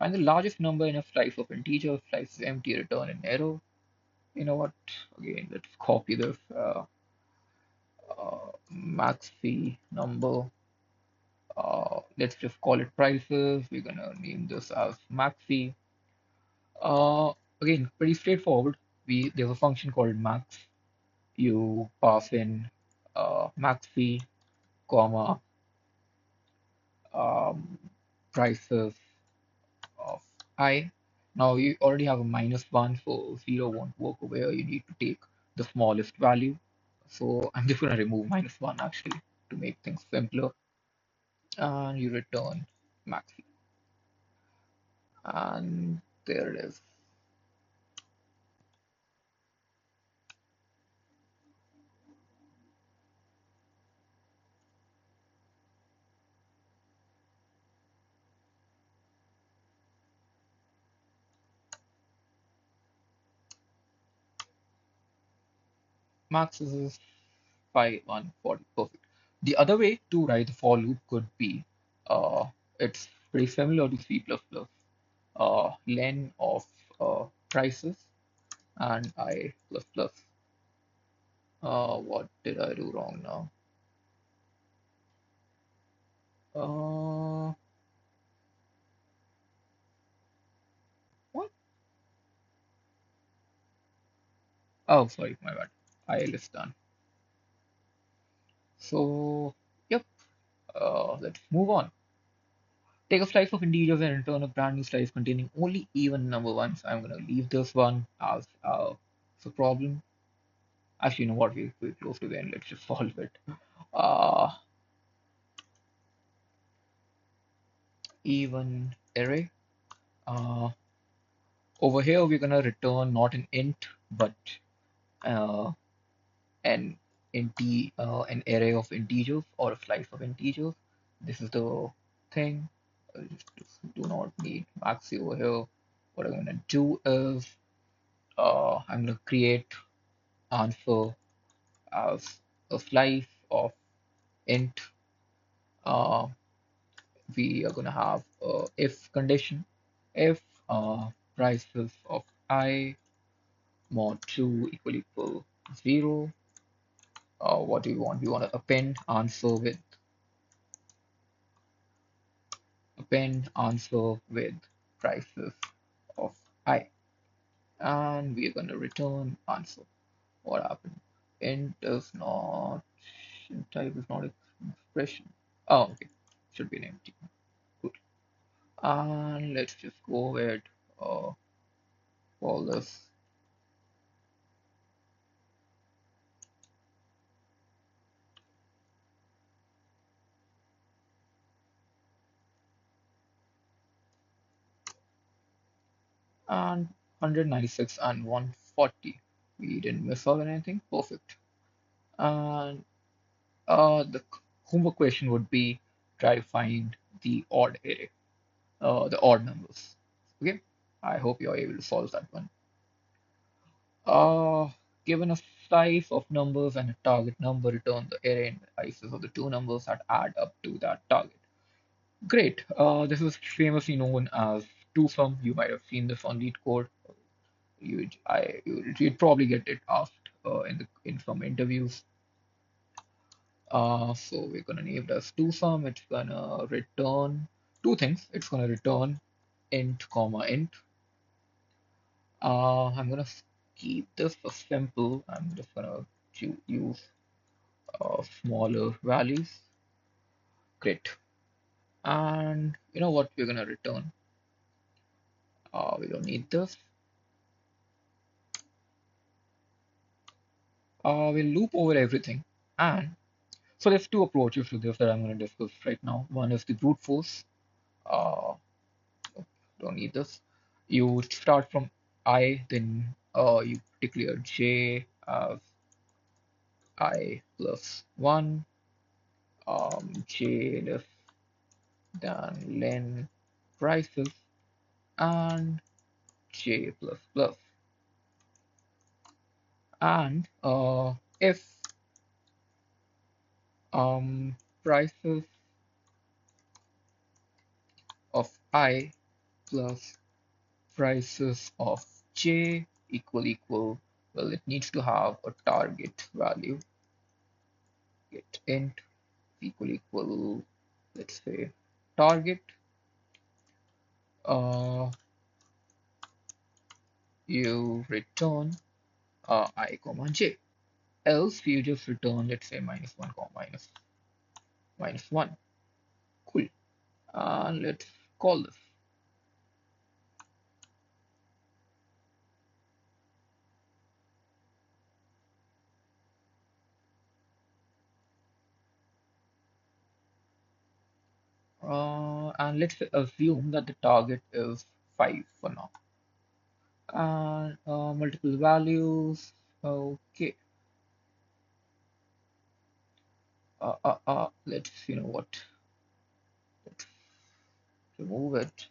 Find the largest number in a slice of integer, slice is empty, return an error. You know what? Again, let's copy this max fee number. Let's just call it prices. We're gonna name this as max fee. Uh, Again, pretty straightforward. There's a function called max. You pass in max fee, comma, um, prices of I. Now you already have a -1, so 0 won't work over here. You need to take the smallest value. So I'm just going to remove -1 actually to make things simpler. And you return maxi. And there it is. Max is 5, 1, 40. Perfect. The other way to write the for loop could be it's pretty similar to C++. Len of prices and I plus plus. What did I do wrong now? Uh, what? Oh, sorry, my bad. I is done. So, yep. Let's move on. Take a slice of integers and return a brand new slice containing only even number ones. I'm gonna leave this one as a problem. Actually, you know what? We're close to the end. Let's just solve it. Uh, Even array. Uh, Over here, we're gonna return not an int, but uh, an an array of integers or a slice of integers. This is the thing. Just do not need maxi over here. What I'm gonna do is I'm gonna create answer as a slice of int. Uh, we are gonna have a if condition. If prices of I mod 2 equal 0. What do we want? We want to append answer with prices of I, and we're going to return answer. What happened? Int is not int type is not expression. Oh, okay, should be an empty. Good. And let's just go ahead. Call this and 196 and 140. We didn't miss out on anything. Perfect. And the homework question would be try to find the odd array, the odd numbers. Okay, I hope you're able to solve that one. Uh, Given a slice of numbers and a target number, return the array indices of the two numbers that add up to that target. Great. This is famously known as two-sum. You might have seen this on Lead Code. You'd probably get it asked in some interviews. So we're gonna name it as two-sum. It's gonna return two things. It's gonna return int comma int. I'm gonna keep this for simple. I'm just gonna use smaller values. Great. And you know what we're gonna return? We don't need this. We'll loop over everything. And so there's two approaches to this that I'm gonna discuss right now. One is the brute force. Uh, don't need this. You start from I, then you declare j as I plus 1, j less than len prices, and j plus plus. And if prices of I plus prices of j equal, well, it needs to have a target value. Get int equal, let's say, target, uh, you return I comma j. Else you just return, let's say, -1 comma minus 1. Cool. And let's call this. And let's assume that the target is 5 for now. And multiple values. Okay. Let's, you know what, let's remove it.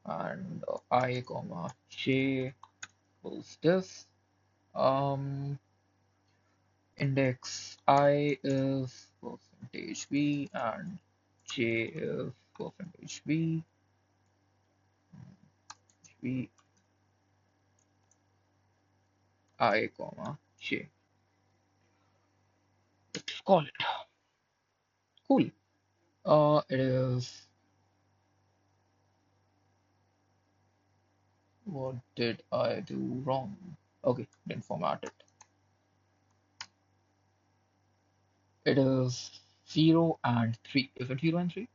And I comma j equals this. Um, Index I is percentage %v and j is percentage %v, I comma j. Let's call it. Cool. It is, what did I do wrong? Okay, didn't format it. It is 0 and 3. Is it 0 and 3?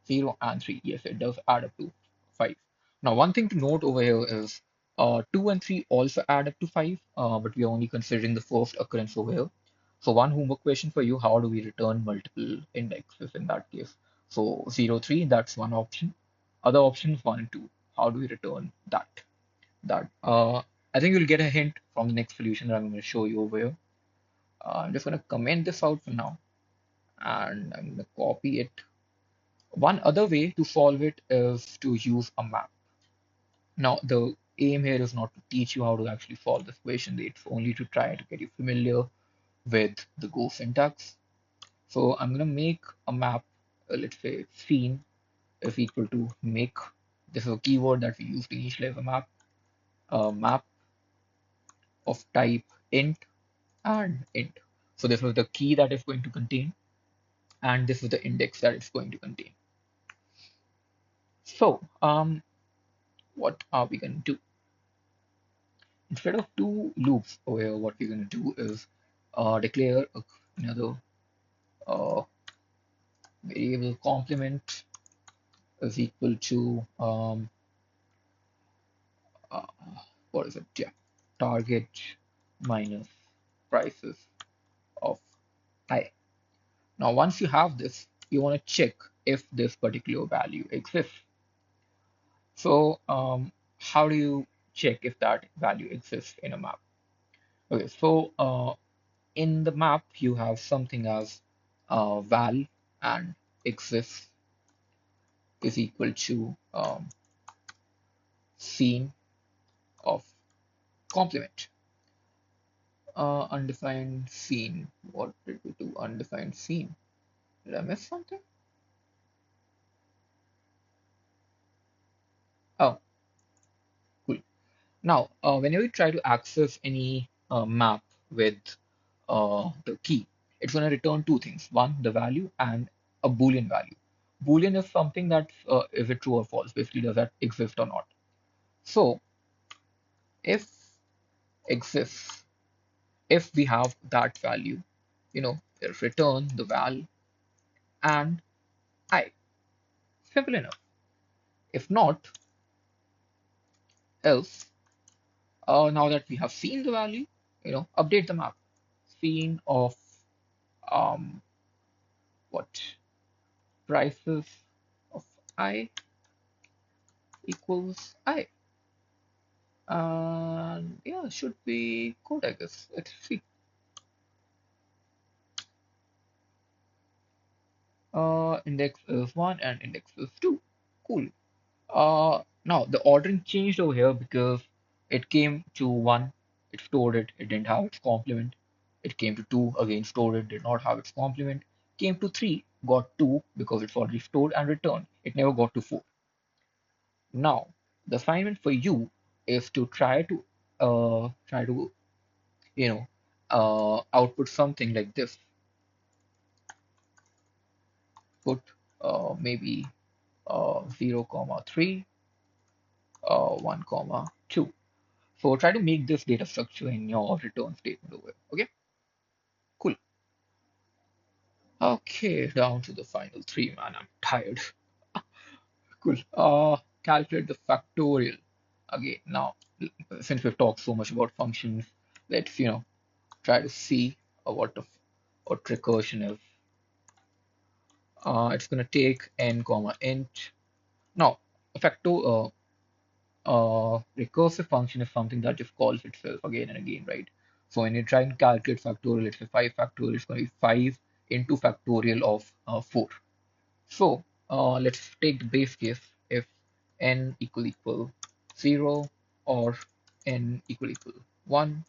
0 and 3. Yes, it does add up to 5. Now, one thing to note over here is 2 and 3 also add up to 5, but we are only considering the first occurrence over here. So one homework question for you, how do we return multiple indexes in that case? So 0, 3, that's one option. Other options 1 and 2. How do we return that? I think you'll get a hint from the next solution that I'm going to show you over here. I'm just going to comment this out for now, and I'm going to copy it. One other way to solve it is to use a map. Now, the aim here is not to teach you how to actually solve this equation. It's only to try to get you familiar with the Go syntax. So I'm going to make a map, let's say scene is equal to make. This is a keyword that we use to initialize a map of type int and int. So this was the key that it's going to contain, and this is the index that it's going to contain. So what are we going to do? Instead of two loops over here, what we're going to do is declare another variable complement is equal to uh, what is it? Yeah, target minus prices of I. Now, once you have this, you want to check if this particular value exists. So, how do you check if that value exists in a map? Okay, so in the map, you have something as val and exists is equal to scene of complement. Undefined scene. What did we do? Undefined scene. Did I miss something? Oh, cool. Now, whenever you try to access any map with the key, it's going to return two things. One, the value, and a Boolean value. Boolean is something that is it true or false? Basically, does that exist or not? So, if exists, if we have that value, return the val and I. Simple enough. If not, else, now that we have seen the value, update the map. Scene of um, what prices of I equals I. And yeah, should be good, I guess. Let's see. Index is 1 and index is 2. Cool. Now the ordering changed over here because it came to 1, it stored it, it didn't have its complement. It came to 2, again stored it, did not have its complement. Came to 3, got 2 because it's already stored and returned. It never got to 4. Now, the assignment for you is to try to you know output something like this. Put maybe 0 comma 3 1 comma 2. So try to make this data structure in your return statement over here. Okay, cool. Okay, down to the final three, man. I'm tired. Cool. Calculate the factorial. Again, now since we've talked so much about functions, let's try to see what recursion is. It's gonna take n comma int. Now, a recursive function is something that just calls itself again and again, right? So when you try and calculate factorial, let's say 5 factorial, it's going to be 5 into factorial of 4. So let's take the base case. If n equal 0 or n equal 1,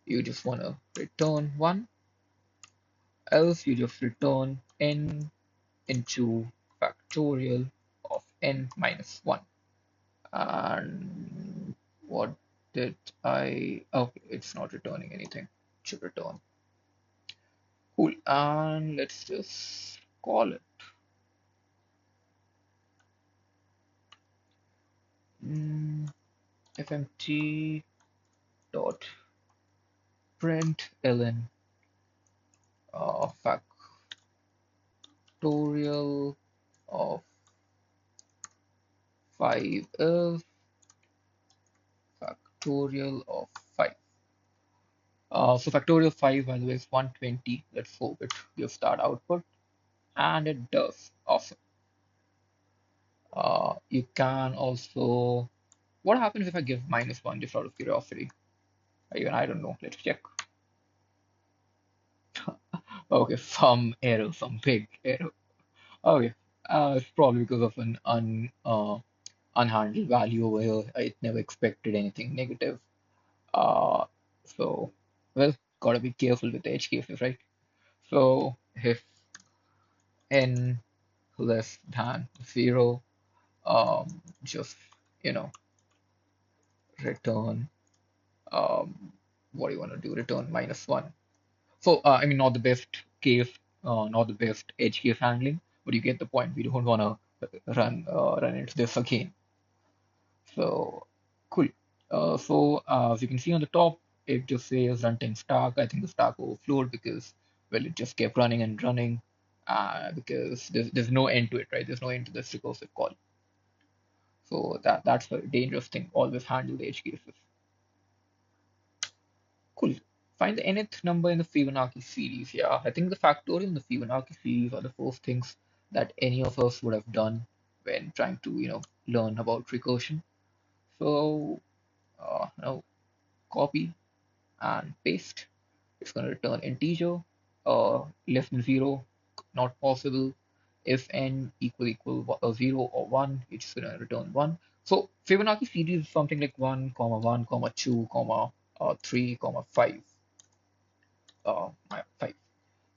you just want to return 1, else you just return n into factorial of n minus 1. And what did I? Okay, it's not returning anything. It should return. Cool. And let's just call it fmt dot println factorial of 5 is factorial of 5. So factorial of 5, by the way, is 120. Let's hope it gives that output. And it does. Awesome. You can also. What happens if I give -1 just out of curiosity? Even I don't know. Let's check. Okay, some error, some big error. Okay, it's probably because of an unhandled value over here. I never expected anything negative. Uh, so, well, gotta be careful with edge cases, right? So, if n less than 0, just, you know, return, what do you want to do? Return -1. So, I mean, not the best case, not the best edge case handling, but you get the point. We don't want to run into this again. So, cool. As you can see on the top, it just says runtime stack. I think the stack overflowed because, well, it just kept running and running because there's no end to it, right? There's no end to this recursive call. So that's the dangerous thing. Always handle the edge cases. Cool. Find the nth number in the Fibonacci series. Yeah, I think the factorial and the Fibonacci series are the first things that any of us would have done when trying to, learn about recursion. So, now copy and paste. It's going to return integer, less than 0, not possible. If n equal 0 or 1, it's going to return 1. So Fibonacci series is something like 1, comma 1, comma 2, comma 3, comma 5. 5.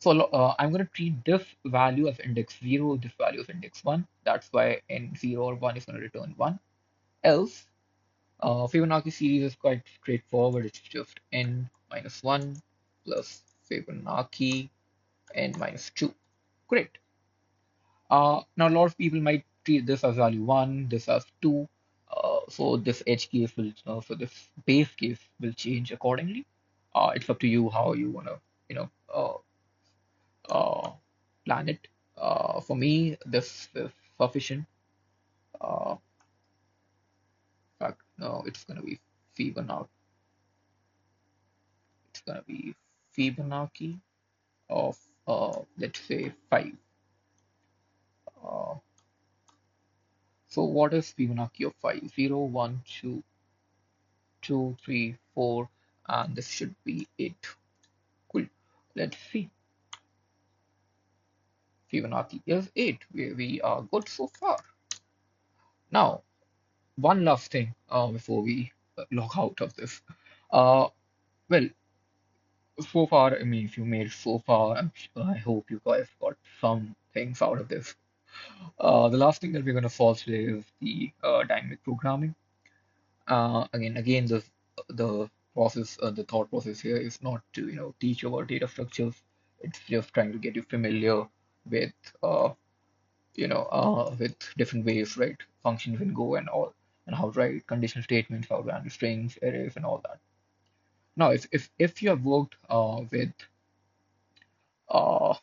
So I'm going to treat this value of index 0, this value of index 1. That's why n 0 or 1 is going to return 1. Else, Fibonacci series is quite straightforward. It's just n minus 1 plus Fibonacci n minus 2. Great. Now, a lot of people might treat this as value 1, this as 2. So this edge case will, so this base case will change accordingly. It's up to you how you want to, you know, plan it. For me, this is sufficient. Uh, in fact, no, it's going to be Fibonacci. It's going to be Fibonacci of, let's say, 5. Uh, so what is Fibonacci of 5? 0, 1, 2, 2, 3, 4, and this should be 8. Cool. Let's see. Fibonacci is 8. We are good so far. Now, one last thing before we log out of this. Uh, well, so far, I mean, if you made it so far, I hope you guys got some things out of this. The last thing that we're going to solve today is the dynamic programming. Again, the process, the thought process here is not to teach you about data structures. It's just trying to get you familiar with uh, with different ways, right? Functions can go and all, and how to write conditional statements, how to handle strings, arrays, and all that. Now, if you have worked with uh,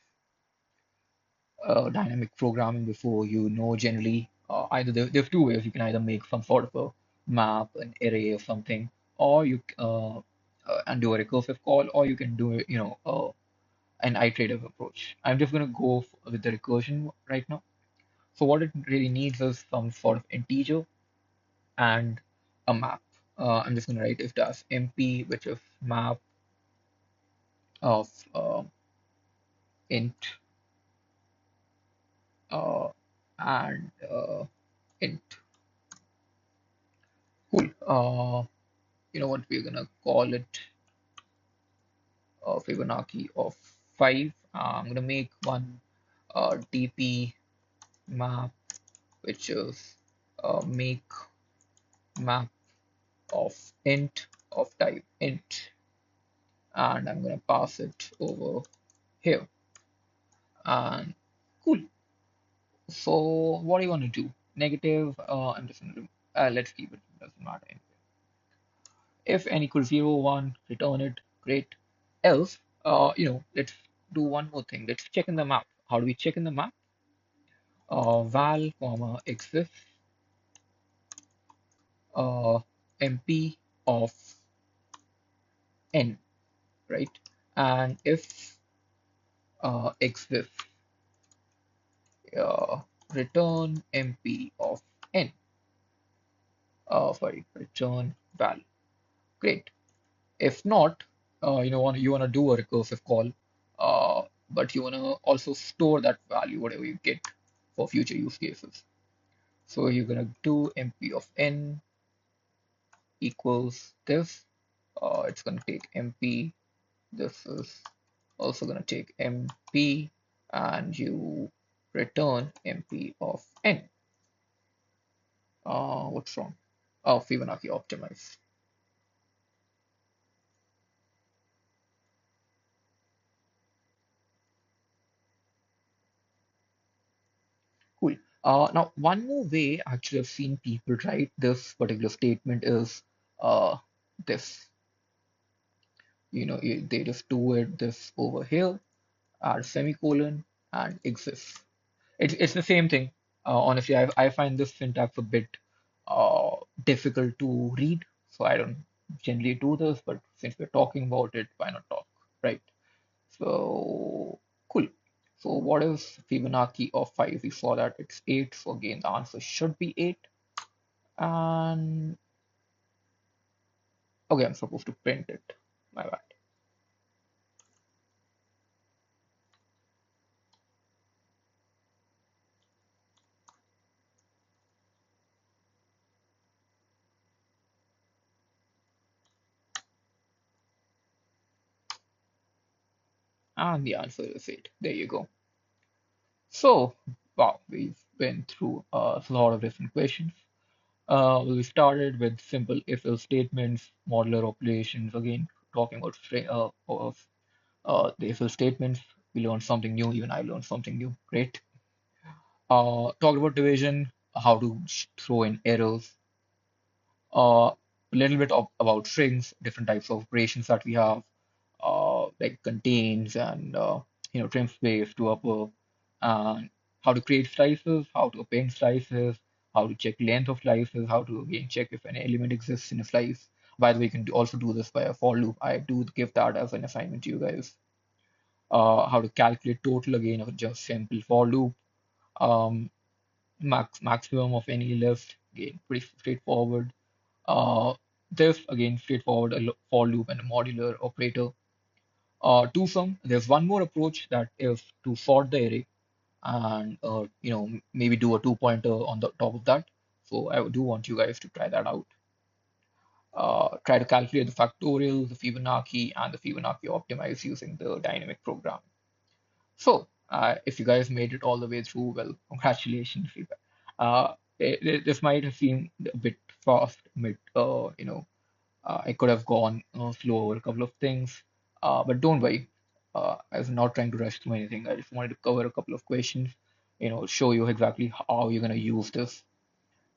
dynamic programming before, you know generally either there's two ways. You can either make some sort of a map, an array or something, or you and do a recursive call, or you can do an iterative approach. I'm just going to go with the recursion right now. So what it really needs is some sort of integer and a map. I'm just going to write if does mp, which is map of int uh, and int. Cool. You know what, we're gonna call it Fibonacci of 5. I'm gonna make one DP map, which is make map of int of type int, and I'm gonna pass it over here. And cool. So what do you want to do? Negative. I'm just gonna let's keep it. Doesn't matter. If n equals 0, 1, return it. Great. Else, let's do one more thing. Let's check in the map. How do we check in the map? Val, comma, exists, mp of n, right? And if exists, uh, return mp of n, sorry, return val. Great. If not, you wanna do a recursive call, but you wanna also store that value, whatever you get for future use cases. So you're gonna do mp of n equals this. It's gonna take mp. This is also gonna take mp, and you return mp of n. What's wrong? Oh, Fibonacci optimize. Cool. Now, one more way actually I've seen people write this particular statement is this. They just do it this over here, add semicolon, and exists. It's the same thing. Honestly, I find this syntax a bit difficult to read, so I don't generally do this. But since we're talking about it, why not talk, right? So cool. So what is Fibonacci of 5? We saw that it's 8. So again, the answer should be 8. And okay, I'm supposed to print it. My bad. And the answer is 8. There you go. So, wow, we've been through a lot of different questions. We started with simple if-else statements, modular operations, again, talking about the if-else statements. We learned something new, even I learned something new. Great. Talked about division, how to throw in errors, a little bit about strings, different types of operations that we have, like contains and trim space to upper, and how to create slices, how to append slices, how to check length of slices, how to again check if an element exists in a slice. By the way, you can also do this by a for loop. I do give that as an assignment to you guys. How to calculate total again of just simple for loop. Um, maximum of any list, again pretty straightforward. uh, this again straightforward, a for loop and a modular operator. Twosome, there's one more approach that is to sort the array and maybe do a two pointer on the top of that. So I do want you guys to try that out. Try to calculate the factorial, the Fibonacci, and the Fibonacci optimize using the dynamic program. So If you guys made it all the way through, well, congratulations. This might have seemed a bit fast, I could have gone slow over a couple of things, but don't worry. I was not trying to rush through anything. I just wanted to cover a couple of questions, show you exactly how you're going to use this.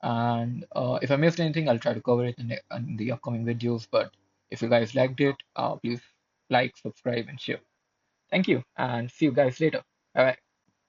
And if I missed anything, I'll try to cover it in the upcoming videos. But if you guys liked it, please like, subscribe, and share. Thank you, and see you guys later. Bye bye.